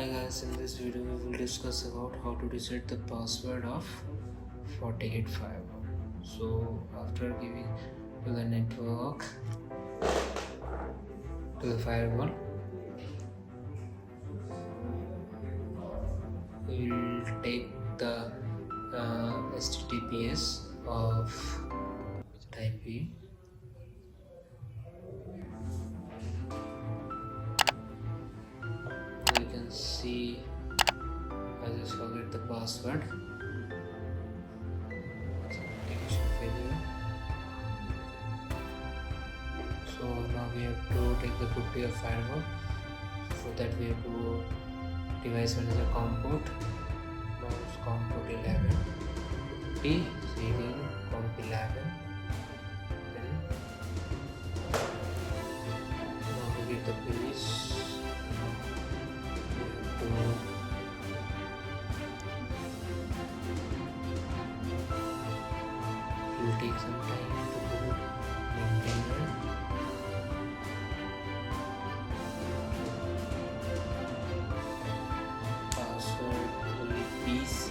Hi guys, in this video we will discuss about how to reset the password of Fortinet Firewall. So after giving to the network to the firewall, we will take the HTTPS of type B. You can see I just forget the password. Authentication failure. So now we have to take the put to your firewall. For that we have to device manager COM port. Now it's COM port 11. T serial COM 11. Then now we get the page. It will take some time to boot maintainer. Password will be PC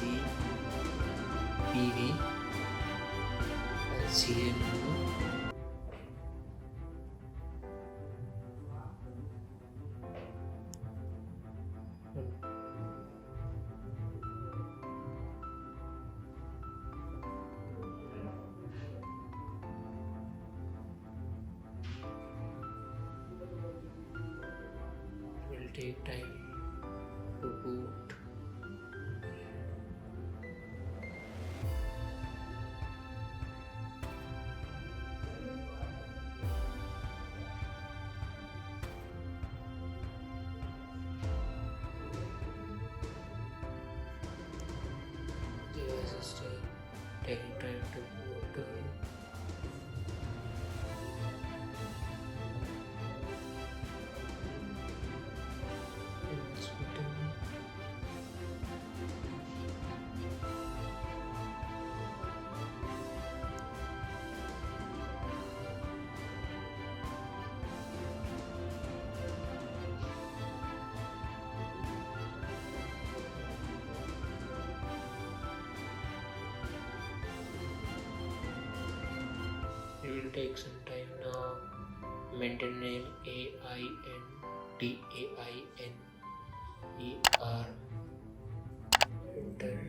PV and serial number. It will take time to boot. Device is still taking time to boot. It's booting. It will take some time now. Maintain name AINDAINER. Enter.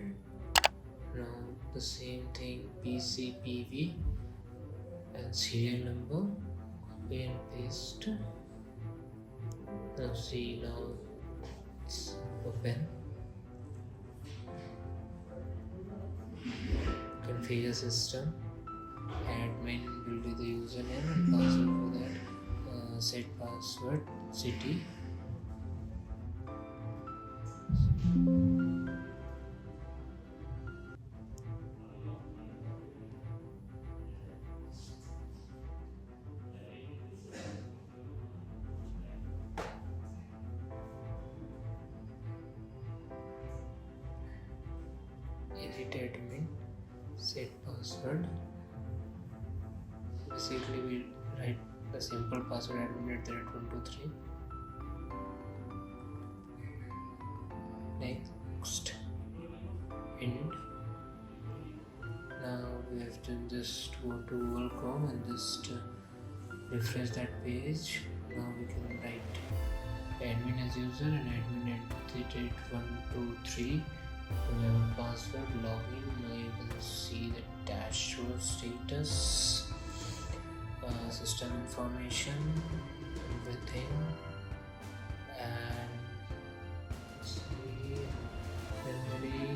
Now the same thing PCPV and serial number. Copy and paste. Now see, now it's open. Configure system. Admin will be the username and password for that. Set password city. Edit admin. Set password. Basically we write the simple password admin at the rate 123. Next, end. Now we have to just go to Google Chrome and just refresh that page. Now we can write admin as user and admin at the rate 123. We have a password, login. Now you can see the dashboard status, system information, everything, and see memory.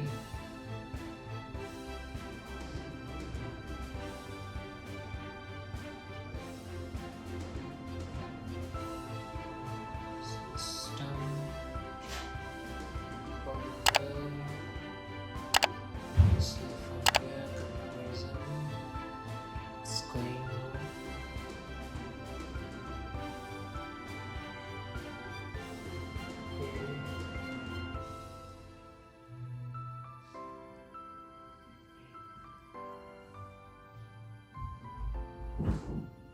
System it's going on. Okay.